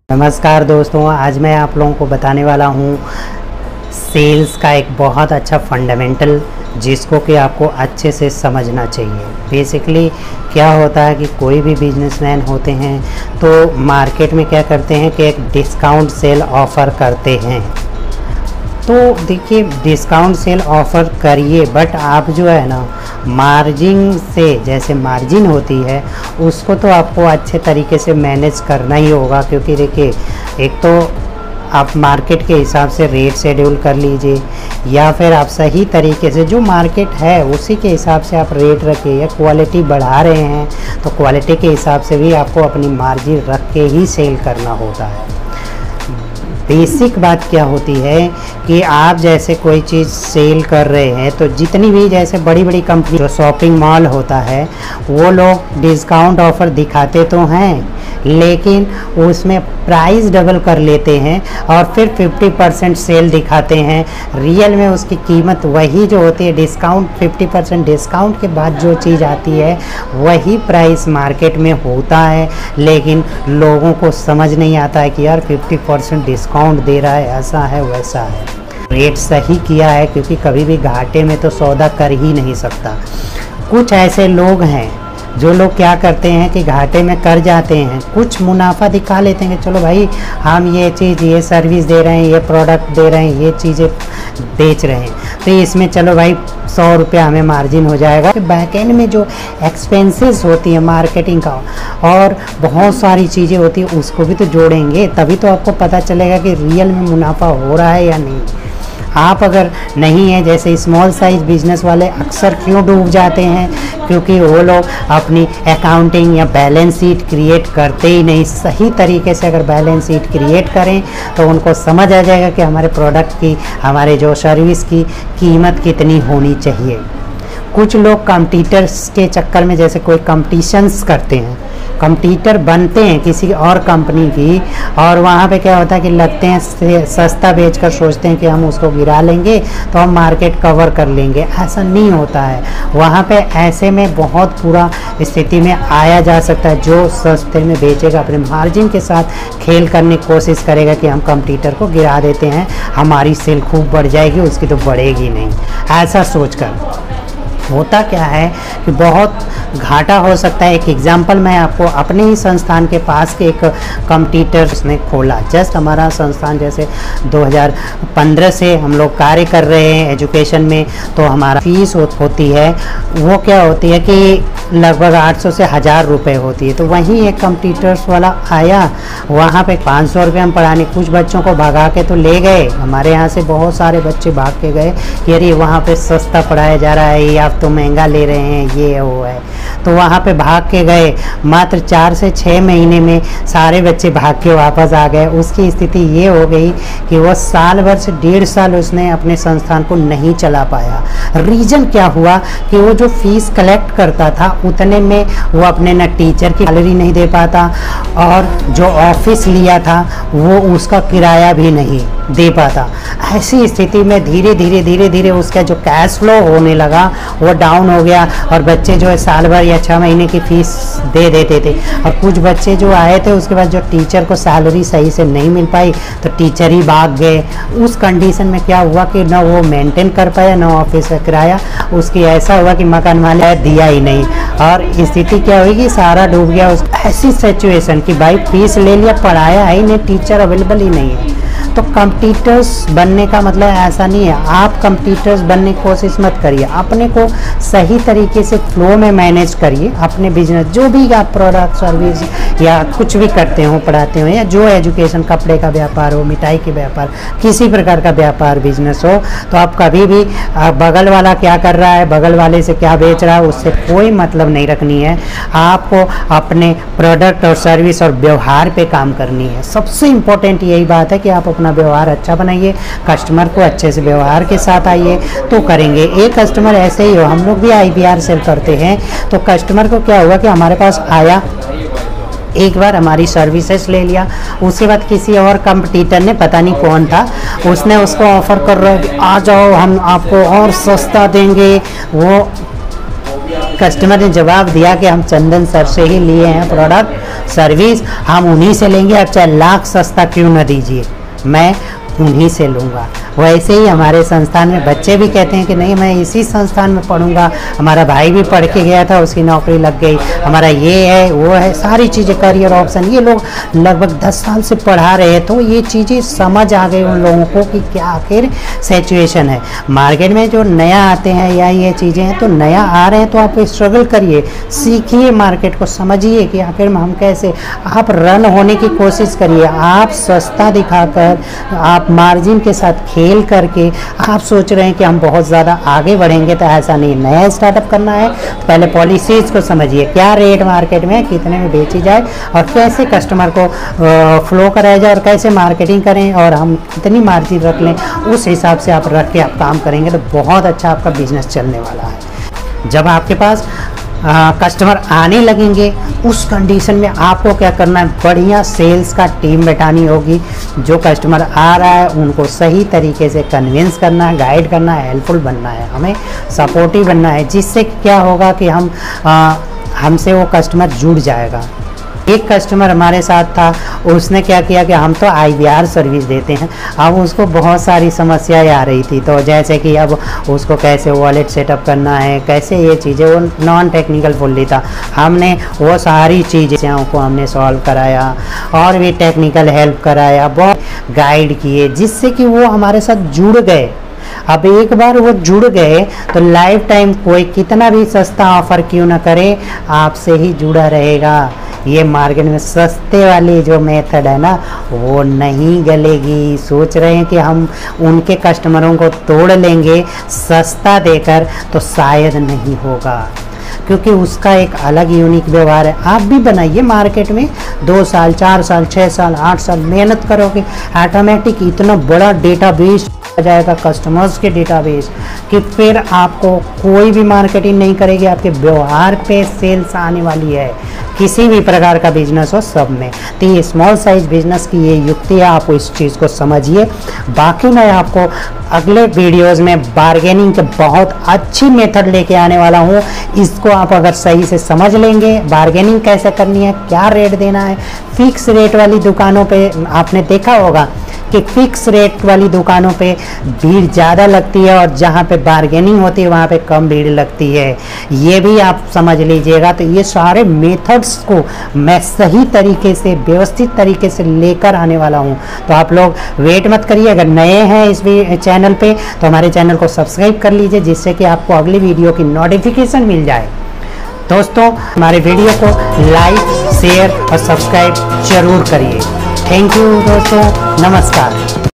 नमस्कार दोस्तों, आज मैं आप लोगों को बताने वाला हूँ सेल्स का एक बहुत अच्छा फंडामेंटल जिसको कि आपको अच्छे से समझना चाहिए। बेसिकली क्या होता है कि कोई भी बिजनेसमैन होते हैं तो मार्केट में क्या करते हैं कि एक डिस्काउंट सेल ऑफ़र करते हैं। तो देखिए, डिस्काउंट सेल ऑफ़र करिए, बट आप जो है ना मार्जिन से, जैसे मार्जिन होती है उसको तो आपको अच्छे तरीके से मैनेज करना ही होगा। क्योंकि देखिए, एक तो आप मार्केट के हिसाब से रेट शेड्यूल कर लीजिए, या फिर आप सही तरीके से जो मार्केट है उसी के हिसाब से आप रेट रखिए। या क्वालिटी बढ़ा रहे हैं तो क्वालिटी के हिसाब से भी आपको अपनी मार्जिन रख के ही सेल करना होता है। बेसिक बात क्या होती है कि आप जैसे कोई चीज़ सेल कर रहे हैं तो जितनी भी जैसे बड़ी बड़ी कंपनी जो शॉपिंग मॉल होता है वो लोग डिस्काउंट ऑफ़र दिखाते तो हैं, लेकिन उसमें प्राइस डबल कर लेते हैं और फिर 50% सेल दिखाते हैं। रियल में उसकी कीमत वही जो होती है, डिस्काउंट 50% डिस्काउंट के बाद जो चीज़ आती है वही प्राइस मार्केट में होता है। लेकिन लोगों को समझ नहीं आता है कि यार 50% डिस्काउंट दे रहा है, ऐसा है वैसा है। रेट सही किया है, क्योंकि कभी भी घाटे में तो सौदा कर ही नहीं सकता। कुछ ऐसे लोग हैं जो लोग क्या करते हैं कि घाटे में कर जाते हैं, कुछ मुनाफा दिखा लेते हैं कि चलो भाई हम ये चीज़, ये सर्विस दे रहे हैं, ये प्रोडक्ट दे रहे हैं, ये चीज़ें बेच रहे हैं, तो इसमें चलो भाई 100 रुपया हमें मार्जिन हो जाएगा। बैक एंड में जो एक्सपेंसेस होती है मार्केटिंग का और बहुत सारी चीज़ें होती है उसको भी तो जोड़ेंगे, तभी तो आपको पता चलेगा कि रियल में मुनाफा हो रहा है या नहीं। आप अगर नहीं है, जैसे स्मॉल साइज बिजनेस वाले अक्सर क्यों डूब जाते हैं, क्योंकि वो लोग अपनी अकाउंटिंग या बैलेंस शीट क्रिएट करते ही नहीं। सही तरीके से अगर बैलेंस शीट क्रिएट करें तो उनको समझ आ जाएगा कि हमारे प्रोडक्ट की, हमारे जो सर्विस की कीमत कितनी होनी चाहिए। कुछ लोग कॉम्पिटिटर्स के चक्कर में, जैसे कोई कॉम्पिटिशन्स करते हैं, कॉम्पिटिटर बनते हैं किसी और कंपनी की, और वहाँ पे क्या होता है कि लगते हैं सस्ता बेचकर सोचते हैं कि हम उसको गिरा लेंगे तो हम मार्केट कवर कर लेंगे। ऐसा नहीं होता है। वहाँ पे ऐसे में बहुत बुरा स्थिति में आया जा सकता है। जो सस्ते में बेचेगा, अपने मार्जिन के साथ खेल करने की कोशिश करेगा कि हम कॉम्पिटिटर को गिरा देते हैं, हमारी सेल खूब बढ़ जाएगी, उसकी तो बढ़ेगी नहीं। ऐसा सोचकर होता क्या है कि बहुत घाटा हो सकता है। एक एग्जांपल मैं आपको अपने ही संस्थान के पास के एक कॉम्पिटिटर्स ने खोला। जस्ट हमारा संस्थान जैसे 2015 से हम लोग कार्य कर रहे हैं एजुकेशन में, तो हमारा फीस होती है वो क्या होती है कि लगभग 800 से 1000 रुपये होती है। तो वहीं एक कॉम्पिटिटर्स वाला आया, वहाँ पे 500 रुपये हम पढ़ाने, कुछ बच्चों को भगा के तो ले गए। हमारे यहाँ से बहुत सारे बच्चे भाग के गए कि अरे वहाँ पे सस्ता पढ़ाया जा रहा है, या तो महंगा ले रहे हैं, ये वो है। तो वहाँ पे भाग के गए। मात्र 4 से 6 महीने में सारे बच्चे भाग के वापस आ गए। उसकी स्थिति ये हो गई कि वो साल भर से 1.5 साल उसने अपने संस्थान को नहीं चला पाया। रीज़न क्या हुआ कि वो जो फीस कलेक्ट करता था उतने में वो अपने न टीचर की सैलरी नहीं दे पाता, और जो ऑफिस लिया था वो उसका किराया भी नहीं दे पाता। ऐसी स्थिति में धीरे धीरे उसका जो कैश फ्लो होने लगा वो डाउन हो गया, और बच्चे जो है साल भर या 6 महीने की फ़ीस दे देते थे। और कुछ बच्चे जो आए थे उसके बाद जो टीचर को सैलरी सही से नहीं मिल पाई तो टीचर ही भाग गए। उस कंडीशन में क्या हुआ कि ना वो मेंटेन कर पाया, ना ऑफिस का किराया उसकी, ऐसा हुआ कि मकान वाले दिया ही नहीं, और स्थिति क्या हुई कि सारा डूब गया। उस ऐसी सिचुएशन कि भाई फीस ले लिया, पढ़ाया ही नहीं, टीचर अवेलेबल ही नहीं है। तो कॉम्पिटिटर्स बनने का मतलब ऐसा नहीं है। आप कॉम्पिटिटर्स बनने की कोशिश मत करिए, अपने को सही तरीके से फ्लो में मैनेज करिए। अपने बिजनेस जो भी आप प्रोडक्ट सर्विस या कुछ भी करते हो, पढ़ाते हो, या जो एजुकेशन, कपड़े का व्यापार हो, मिठाई के व्यापार, किसी प्रकार का व्यापार बिजनेस हो, तो आप कभी भी बगल वाला क्या कर रहा है, बगल वाले से क्या बेच रहा है, उससे कोई मतलब नहीं रखनी है। आपको अपने प्रोडक्ट और सर्विस और व्यवहार पे काम करनी है। सबसे इम्पोर्टेंट यही बात है कि आप अपना व्यवहार अच्छा बनाइए, कस्टमर को अच्छे से व्यवहार के साथ आइए तो करेंगे। एक कस्टमर ऐसे ही हो, हम लोग भी IBR सेल करते हैं, तो कस्टमर को क्या हुआ कि हमारे पास आया, एक बार हमारी सर्विसेज ले लिया, उसके बाद किसी और कंपटीटर ने, पता नहीं कौन था, उसने उसको ऑफ़र कर रहा है कि आ जाओ हम आपको और सस्ता देंगे। वो कस्टमर ने जवाब दिया कि हम चंदन सर से ही लिए हैं प्रोडक्ट सर्विस, हम उन्हीं से लेंगे, आप चाहे लाख सस्ता क्यों ना दीजिए, मैं उन्हीं से लूँगा। वैसे ही हमारे संस्थान में बच्चे भी कहते हैं कि नहीं मैं इसी संस्थान में पढ़ूंगा, हमारा भाई भी पढ़ के गया था उसकी नौकरी लग गई, हमारा ये है वो है, सारी चीज़ें करियर ऑप्शन, ये लोग लगभग 10 साल से पढ़ा रहे हैं, तो ये चीज़ें समझ आ गई उन लोगों को कि क्या आखिर सिचुएशन है। मार्केट में जो नया आते हैं या ये चीज़ें हैं तो नया आ रहे हैं तो आप स्ट्रगल करिए, सीखिए, मार्केट को समझिए कि आखिर हम कैसे, आप रन होने की कोशिश करिए। आप सस्ता दिखाकर, आप मार्जिन के साथ खेल करके आप सोच रहे हैं कि हम बहुत ज़्यादा आगे बढ़ेंगे, तो ऐसा नहीं। नया स्टार्टअप करना है तो पहले पॉलिसीज़ को समझिए, क्या रेट मार्केट में कितने में बेची जाए और कैसे कस्टमर को फ्लो कराया जाए और कैसे मार्केटिंग करें और हम कितनी मार्जिन रख लें, उस हिसाब से आप रख के आप काम करेंगे तो बहुत अच्छा आपका बिजनेस चलने वाला है। जब आपके पास कस्टमर आने लगेंगे उस कंडीशन में आपको क्या करना है, बढ़िया सेल्स का टीम बैठानी होगी। जो कस्टमर आ रहा है उनको सही तरीके से कन्विंस करना है, गाइड करना है, हेल्पफुल बनना है, हमें सपोर्टिव बनना है, जिससे क्या होगा कि हमसे वो कस्टमर जुड़ जाएगा। एक कस्टमर हमारे साथ था, उसने क्या किया कि हम तो IVR सर्विस देते हैं, अब उसको बहुत सारी समस्याएं आ रही थी, तो जैसे कि अब उसको कैसे वॉलेट सेटअप करना है, कैसे ये चीज़ें, वो नॉन टेक्निकल फुल्ली था, हमने वो सारी चीज़ों को हमने सॉल्व कराया और भी टेक्निकल हेल्प कराया, बहुत गाइड किए, जिससे कि वो हमारे साथ जुड़ गए। अब एक बार वो जुड़ गए तो लाइफ टाइम कोई कितना भी सस्ता ऑफर क्यों ना करे, आपसे ही जुड़ा रहेगा। ये मार्केट में सस्ते वाली जो मेथड है ना वो नहीं गलेगी। सोच रहे हैं कि हम उनके कस्टमरों को तोड़ लेंगे सस्ता देकर, तो शायद नहीं होगा, क्योंकि उसका एक अलग यूनिक व्यवहार है। आप भी बनाइए मार्केट में, 2 साल 4 साल 6 साल 8 साल मेहनत करोगे, ऑटोमेटिक इतना बड़ा डेटाबेस आ जाएगा, कस्टमर्स के डेटाबेस, कि फिर आपको कोई भी मार्केटिंग नहीं करेगी, आपके व्यवहार पे सेल्स आने वाली है। किसी भी प्रकार का बिजनेस हो सब में, तो ये स्मॉल साइज बिजनेस की ये युक्ति है, आप इस चीज़ को समझिए। बाकी मैं आपको अगले वीडियोस में बार्गेनिंग के बहुत अच्छी मेथड लेके आने वाला हूँ। इसको आप अगर सही से समझ लेंगे, बार्गेनिंग कैसे करनी है, क्या रेट देना है, फिक्स रेट वाली दुकानों पे आपने देखा होगा कि फिक्स रेट वाली दुकानों पे भीड़ ज़्यादा लगती है और जहाँ पे बार्गेनिंग होती है वहाँ पे कम भीड़ लगती है, ये भी आप समझ लीजिएगा। तो ये सारे मेथड्स को मैं सही तरीके से, व्यवस्थित तरीके से लेकर आने वाला हूँ, तो आप लोग वेट मत करिए। अगर नए हैं इस चैनल पे तो हमारे चैनल को सब्सक्राइब कर लीजिए, जिससे कि आपको अगली वीडियो की नोटिफिकेशन मिल जाए। दोस्तों हमारे वीडियो को लाइक, शेयर और सब्सक्राइब जरूर करिए। थैंक यू दोस्तों, नमस्कार।